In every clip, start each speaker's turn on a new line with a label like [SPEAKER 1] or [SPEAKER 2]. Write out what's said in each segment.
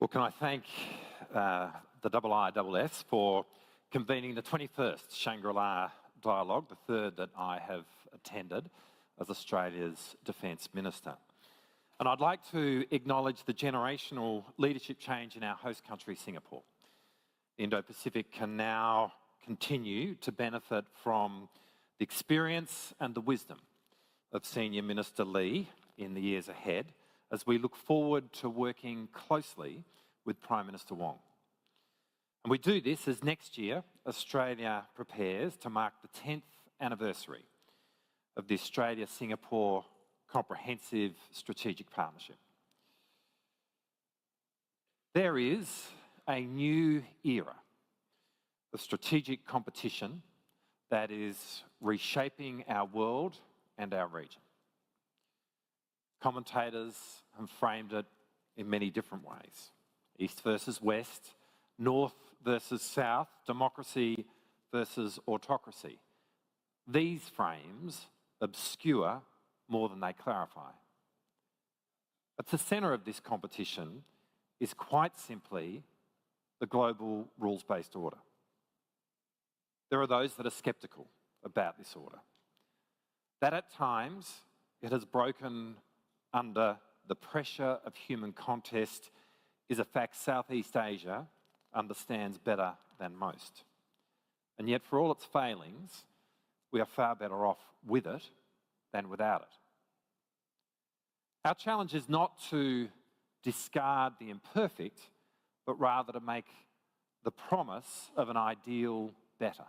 [SPEAKER 1] Well, can I thank the IISS for convening the 21st Shangri-La Dialogue, the third that I have attended as Australia's Defence Minister. And I'd like to acknowledge the generational leadership change in our host country, Singapore. The Indo-Pacific can now continue to benefit from the experience and the wisdom of Senior Minister Lee in the years ahead, as we look forward to working closely with Prime Minister Wong. And we do this as next year Australia prepares to mark the 10th anniversary of the Australia-Singapore Comprehensive Strategic Partnership. There is a new era of strategic competition that is reshaping our world and our region. Commentators have framed it in many different ways. East versus West, North versus South, democracy versus autocracy. These frames obscure more than they clarify. At the centre of this competition is quite simply the global rules-based order. There are those that are sceptical about this order, that at times it has broken under the pressure of human contest is a fact Southeast Asia understands better than most. And yet, for all its failings, we are far better off with it than without it. Our challenge is not to discard the imperfect, but rather to make the promise of an ideal better.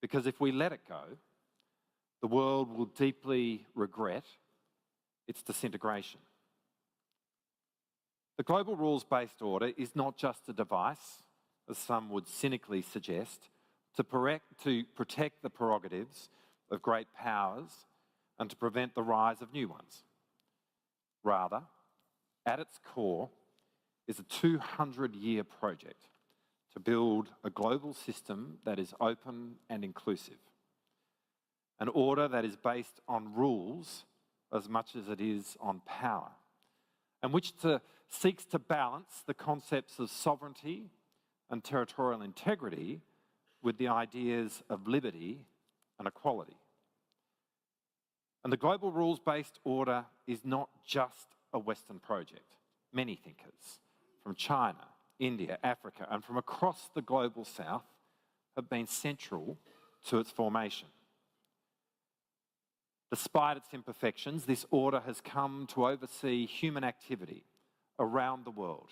[SPEAKER 1] Because if we let it go, the world will deeply regret its disintegration. The global rules-based order is not just a device, as some would cynically suggest, to protect the prerogatives of great powers and to prevent the rise of new ones. Rather, at its core is a 200-year project to build a global system that is open and inclusive, an order that is based on rules as much as it is on power, and which seeks to balance the concepts of sovereignty and territorial integrity with the ideas of liberty and equality. And the global rules-based order is not just a Western project. Many thinkers from China, India, Africa, and from across the global South have been central to its formation. Despite its imperfections, this order has come to oversee human activity around the world,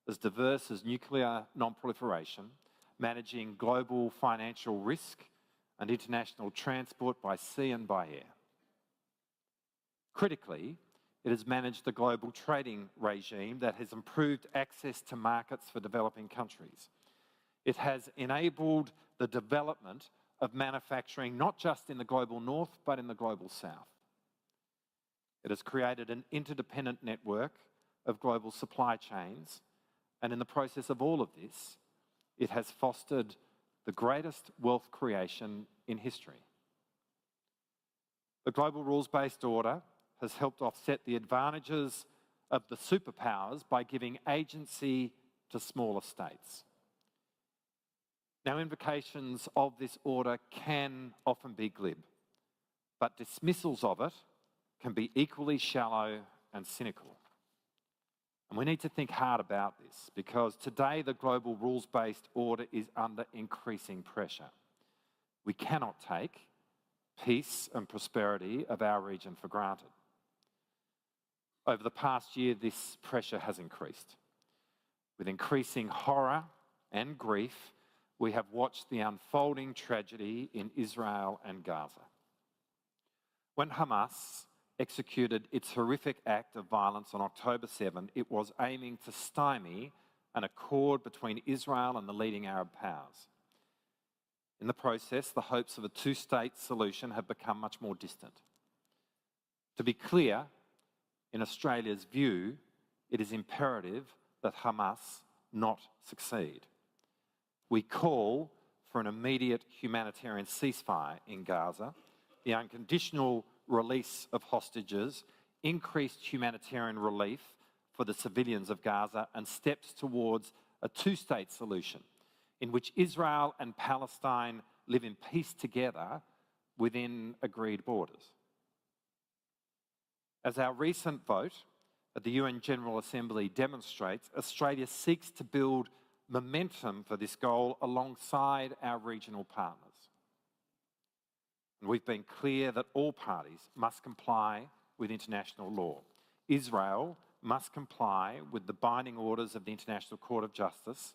[SPEAKER 1] as diverse as nuclear non-proliferation, managing global financial risk and international transport by sea and by air. Critically, it has managed the global trading regime that has improved access to markets for developing countries. It has enabled the development of manufacturing not just in the global north, but in the global south. It has created an interdependent network of global supply chains, and in the process of all of this, it has fostered the greatest wealth creation in history. The global rules-based order has helped offset the advantages of the superpowers by giving agency to smaller states. Now, invocations of this order can often be glib, but dismissals of it can be equally shallow and cynical. And we need to think hard about this, because today the global rules-based order is under increasing pressure. We cannot take peace and prosperity of our region for granted. Over the past year, this pressure has increased. With increasing horror and grief, we have watched the unfolding tragedy in Israel and Gaza. When Hamas executed its horrific act of violence on October 7, it was aiming to stymie an accord between Israel and the leading Arab powers. In the process, the hopes of a two-state solution have become much more distant. To be clear, in Australia's view, it is imperative that Hamas not succeed. We call for an immediate humanitarian ceasefire in Gaza, the unconditional release of hostages, increased humanitarian relief for the civilians of Gaza and steps towards a two-state solution in which Israel and Palestine live in peace together within agreed borders. As our recent vote at the UN General Assembly demonstrates, Australia seeks to build momentum for this goal alongside our regional partners. And we've been clear that all parties must comply with international law. Israel must comply with the binding orders of the International Court of Justice,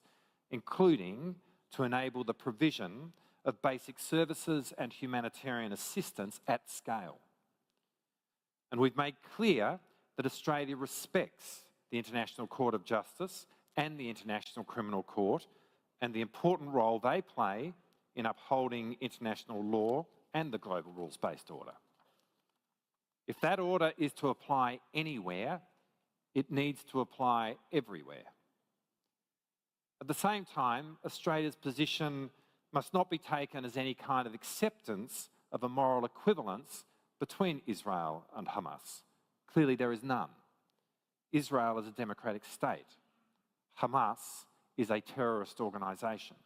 [SPEAKER 1] including to enable the provision of basic services and humanitarian assistance at scale. And we've made clear that Australia respects the International Court of Justice and the International Criminal Court and the important role they play in upholding international law and the global rules-based order. If that order is to apply anywhere, it needs to apply everywhere. At the same time, Australia's position must not be taken as any kind of acceptance of a moral equivalence between Israel and Hamas. Clearly, there is none. Israel is a democratic state. Hamas is a terrorist organisation.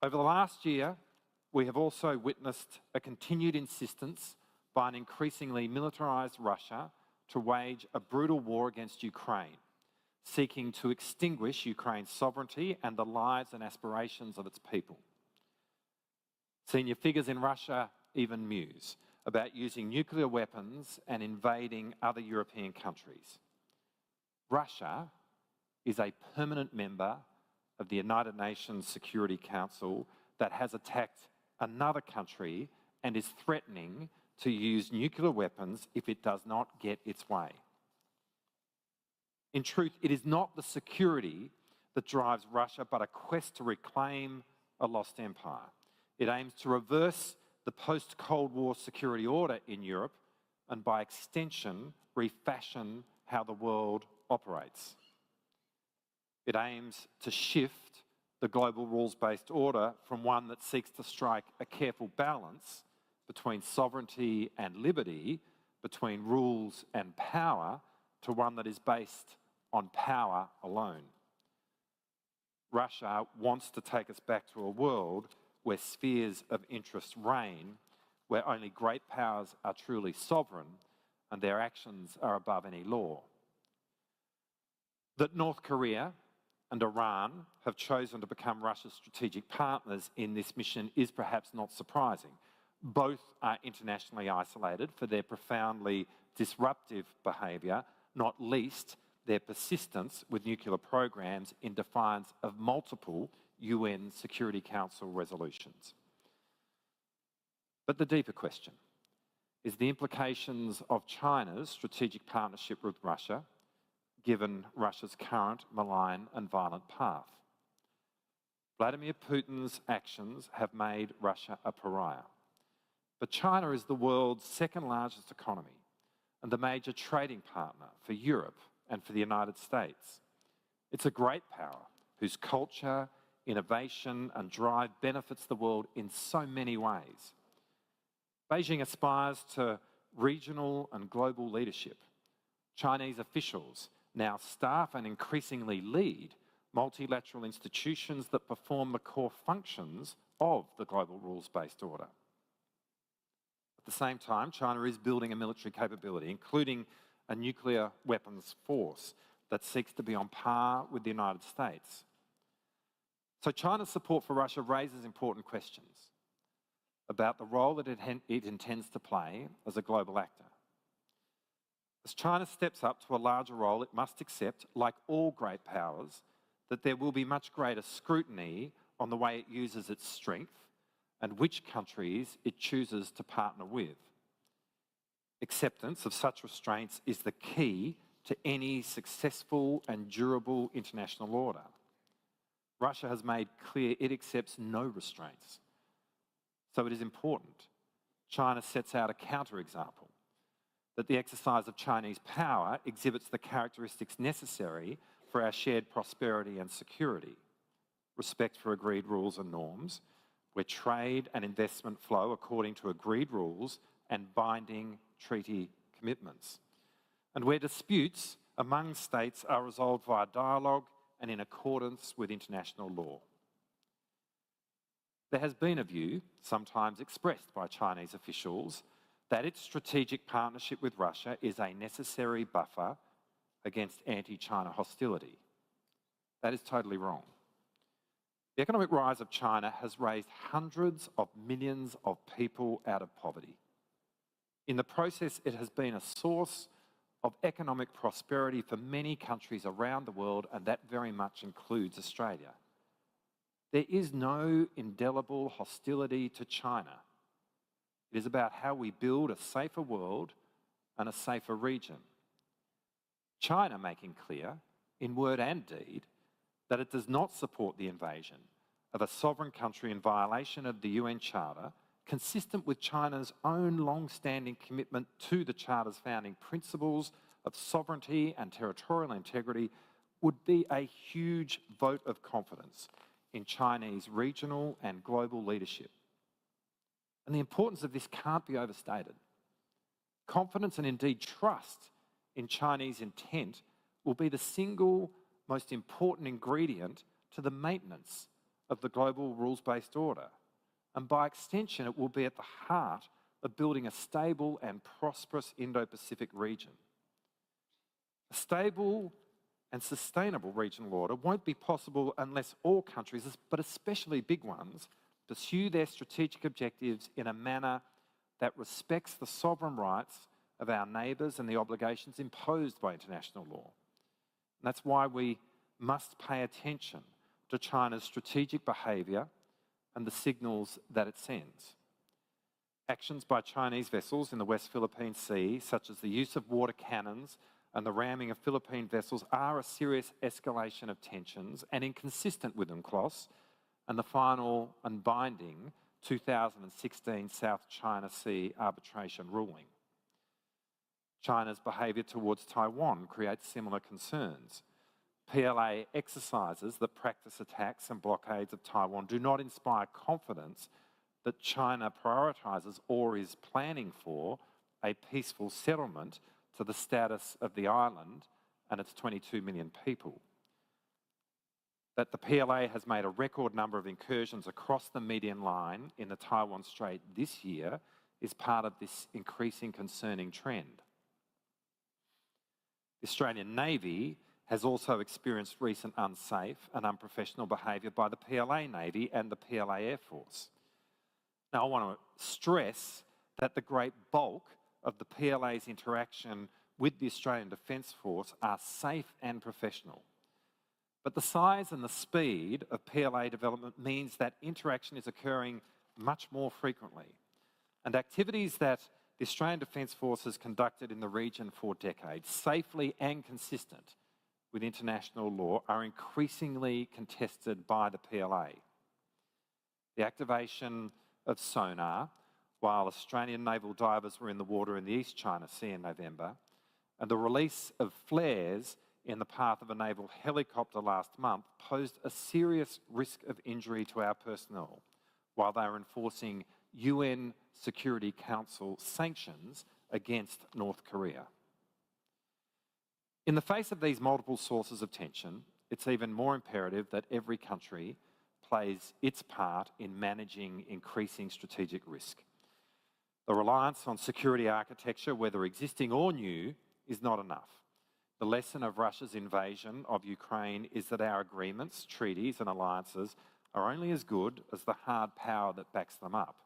[SPEAKER 1] Over the last year, we have also witnessed a continued insistence by an increasingly militarised Russia to wage a brutal war against Ukraine, seeking to extinguish Ukraine's sovereignty and the lives and aspirations of its people. Senior figures in Russia even muse about using nuclear weapons and invading other European countries. Russia is a permanent member of the United Nations Security Council that has attacked another country and is threatening to use nuclear weapons if it does not get its way. In truth, it is not the security that drives Russia, but a quest to reclaim a lost empire. It aims to reverse the post-Cold War security order in Europe and, by extension, refashion how the world operates. It aims to shift the global rules-based order from one that seeks to strike a careful balance between sovereignty and liberty, between rules and power, to one that is based on power alone. Russia wants to take us back to a world where spheres of interest reign, where only great powers are truly sovereign and their actions are above any law. That North Korea and Iran have chosen to become Russia's strategic partners in this mission is perhaps not surprising. Both are internationally isolated for their profoundly disruptive behaviour, not least their persistence with nuclear programs in defiance of multiple UN Security Council resolutions. But the deeper question is the implications of China's strategic partnership with Russia, given Russia's current malign and violent path. Vladimir Putin's actions have made Russia a pariah. But China is the world's second largest economy and the major trading partner for Europe and for the United States. It's a great power whose culture, innovation and drive benefits the world in so many ways. Beijing aspires to regional and global leadership. Chinese officials now staff and increasingly lead multilateral institutions that perform the core functions of the global rules-based order. At the same time, China is building a military capability, including a nuclear weapons force that seeks to be on par with the United States. So China's support for Russia raises important questions about the role that it intends to play as a global actor. As China steps up to a larger role, it must accept, like all great powers, that there will be much greater scrutiny on the way it uses its strength and which countries it chooses to partner with. Acceptance of such restraints is the key to any successful and durable international order. Russia has made clear it accepts no restraints. So it is important China sets out a counterexample, that the exercise of Chinese power exhibits the characteristics necessary for our shared prosperity and security: respect for agreed rules and norms, where trade and investment flow according to agreed rules and binding treaty commitments. and where disputes among states are resolved via dialogue and in accordance with international law. There has been a view, sometimes expressed by Chinese officials, that its strategic partnership with Russia is a necessary buffer against anti-China hostility. That is totally wrong. The economic rise of China has raised hundreds of millions of people out of poverty. In the process, it has been a source of economic prosperity for many countries around the world, and that very much includes Australia. There is no indelible hostility to China. It is about how we build a safer world and a safer region. China making clear, in word and deed, that it does not support the invasion of a sovereign country in violation of the UN Charter, consistent with China's own long-standing commitment to the Charter's founding principles of sovereignty and territorial integrity, would be a huge vote of confidence in Chinese regional and global leadership. And the importance of this can't be overstated. Confidence and indeed trust in Chinese intent will be the single most important ingredient to the maintenance of the global rules-based order. And by extension, it will be at the heart of building a stable and prosperous Indo-Pacific region. A stable and sustainable regional order won't be possible unless all countries, but especially big ones, pursue their strategic objectives in a manner that respects the sovereign rights of our neighbours and the obligations imposed by international law. And that's why we must pay attention to China's strategic behaviour and the signals that it sends. Actions by Chinese vessels in the West Philippine Sea, such as the use of water cannons and the ramming of Philippine vessels, are a serious escalation of tensions and inconsistent with UNCLOS and the final and binding 2016 South China Sea arbitration ruling. China's behaviour towards Taiwan creates similar concerns. PLA exercises that practice attacks and blockades of Taiwan do not inspire confidence that China prioritises or is planning for a peaceful settlement to the status of the island and its 22 million people. That the PLA has made a record number of incursions across the median line in the Taiwan Strait this year is part of this increasing concerning trend. The Australian Navy has also experienced recent unsafe and unprofessional behaviour by the PLA Navy and the PLA Air Force. Now, I want to stress that the great bulk of the PLA's interaction with the Australian Defence Force are safe and professional. But the size and the speed of PLA development means that interaction is occurring much more frequently. And activities that the Australian Defence Force has conducted in the region for decades, safely and consistent with international law, are increasingly contested by the PLA. The activation of sonar while Australian naval divers were in the water in the East China Sea in November, and the release of flares in the path of a naval helicopter last month posed a serious risk of injury to our personnel while they were enforcing UN Security Council sanctions against North Korea. In the face of these multiple sources of tension, it's even more imperative that every country plays its part in managing increasing strategic risk. The reliance on security architecture, whether existing or new, is not enough. The lesson of Russia's invasion of Ukraine is that our agreements, treaties and alliances are only as good as the hard power that backs them up.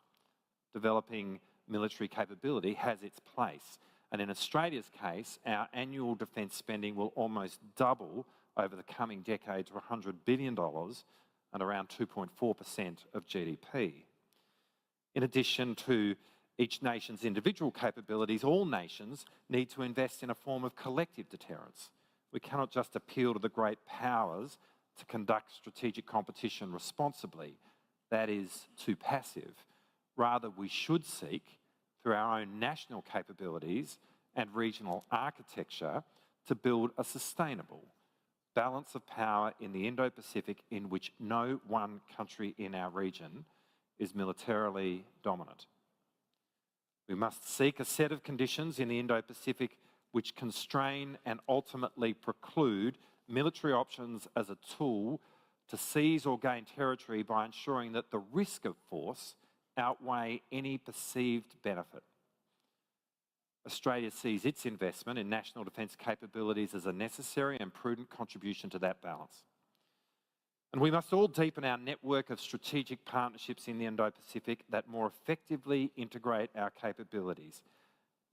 [SPEAKER 1] Developing military capability has its place, and in Australia's case, our annual defence spending will almost double over the coming decade to $100 billion and around 2.4% of GDP. In addition to each nation's individual capabilities, all nations need to invest in a form of collective deterrence. We cannot just appeal to the great powers to conduct strategic competition responsibly. That is too passive. Rather, we should seek, through our own national capabilities and regional architecture, to build a sustainable balance of power in the Indo-Pacific in which no one country in our region is militarily dominant. We must seek a set of conditions in the Indo-Pacific which constrain and ultimately preclude military options as a tool to seize or gain territory by ensuring that the risk of force outweigh any perceived benefit. Australia sees its investment in national defence capabilities as a necessary and prudent contribution to that balance. And we must all deepen our network of strategic partnerships in the Indo-Pacific that more effectively integrate our capabilities.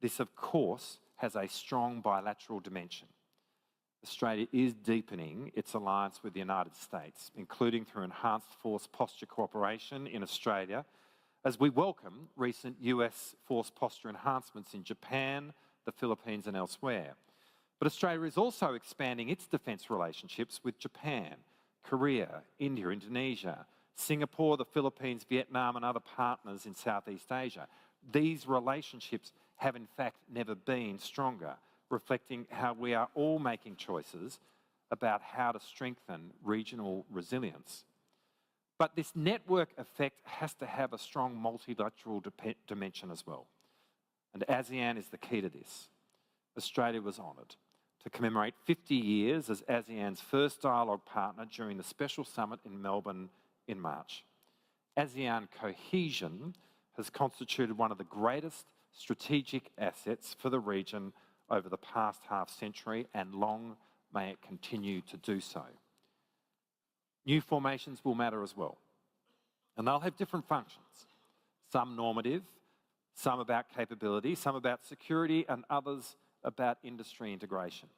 [SPEAKER 1] This, of course, has a strong bilateral dimension. Australia is deepening its alliance with the United States, including through enhanced force posture cooperation in Australia, as we welcome recent US force posture enhancements in Japan, the Philippines and elsewhere. But Australia is also expanding its defence relationships with Japan, Korea, India, Indonesia, Singapore, the Philippines, Vietnam and other partners in Southeast Asia. These relationships have in fact never been stronger, reflecting how we are all making choices about how to strengthen regional resilience. But this network effect has to have a strong multilateral dimension as well. And ASEAN is the key to this. Australia was honoured to commemorate 50 years as ASEAN's first dialogue partner during the special summit in Melbourne in March. ASEAN cohesion has constituted one of the greatest strategic assets for the region over the past half-century, and long may it continue to do so. New formations will matter as well, and they'll have different functions. Some normative, some about capability, some about security, and others about industry integration.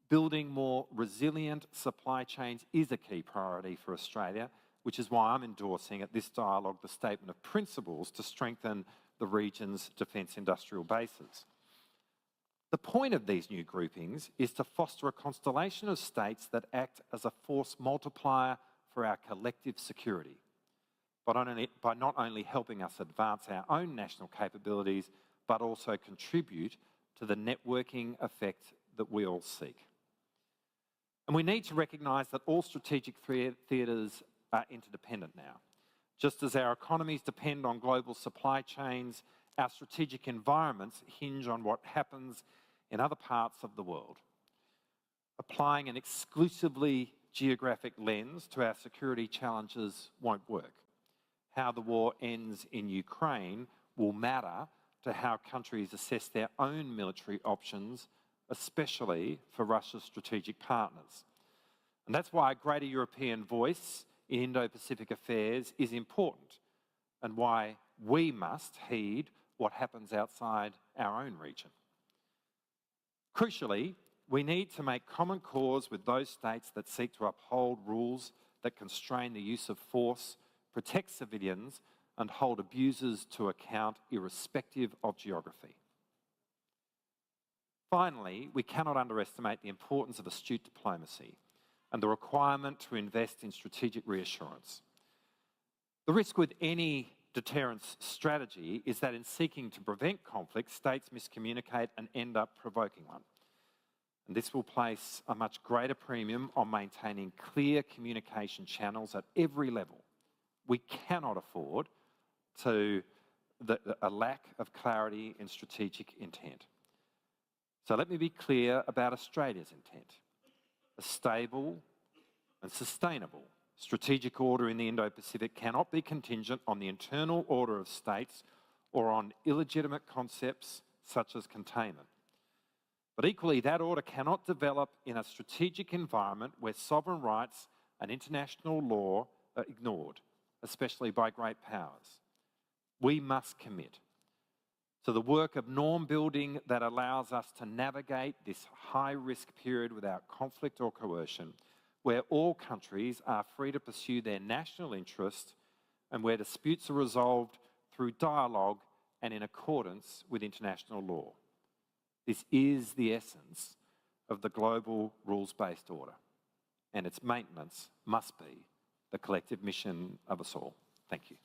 [SPEAKER 1] Building more resilient supply chains is a key priority for Australia, which is why I'm endorsing at this dialogue the statement of principles to strengthen the region's defence industrial bases. The point of these new groupings is to foster a constellation of states that act as a force multiplier for our collective security, by not only helping us advance our own national capabilities, but also contribute to the networking effect that we all seek. And we need to recognise that all strategic theatres are interdependent now. Just as our economies depend on global supply chains, our strategic environments hinge on what happens in other parts of the world. Applying an exclusively geographic lens to our security challenges won't work. How the war ends in Ukraine will matter to how countries assess their own military options, especially for Russia's strategic partners. And that's why a greater European voice in Indo-Pacific affairs is important, and why we must heed what happens outside our own region. Crucially, we need to make common cause with those states that seek to uphold rules that constrain the use of force, protect civilians, and hold abusers to account irrespective of geography. Finally, we cannot underestimate the importance of astute diplomacy and the requirement to invest in strategic reassurance. The risk with any deterrence strategy is that in seeking to prevent conflict, states miscommunicate and end up provoking one. And this will place a much greater premium on maintaining clear communication channels at every level. We cannot afford a lack of clarity in strategic intent. So let me be clear about Australia's intent. A stable and sustainable strategic order in the Indo-Pacific cannot be contingent on the internal order of states or on illegitimate concepts such as containment. But equally, that order cannot develop in a strategic environment where sovereign rights and international law are ignored, especially by great powers. We must commit to the work of norm building that allows us to navigate this high-risk period without conflict or coercion, where all countries are free to pursue their national interest and where disputes are resolved through dialogue and in accordance with international law. This is the essence of the global rules-based order, and its maintenance must be the collective mission of us all. Thank you.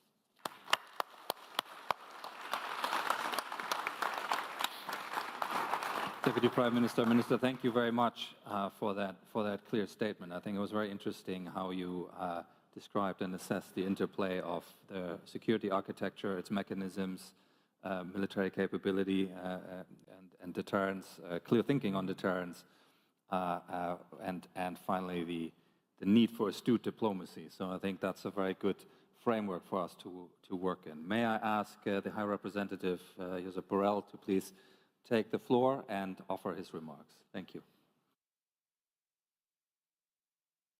[SPEAKER 2] Deputy Prime Minister, Minister, thank you very much for that clear statement. I think it was very interesting how you described and assessed the interplay of the security architecture, its mechanisms, military capability, and deterrence, clear thinking on deterrence, and finally the need for astute diplomacy. So I think that's a very good framework for us to work in. May I ask the High Representative, Josep Borrell, to please take the floor and offer his remarks. Thank you.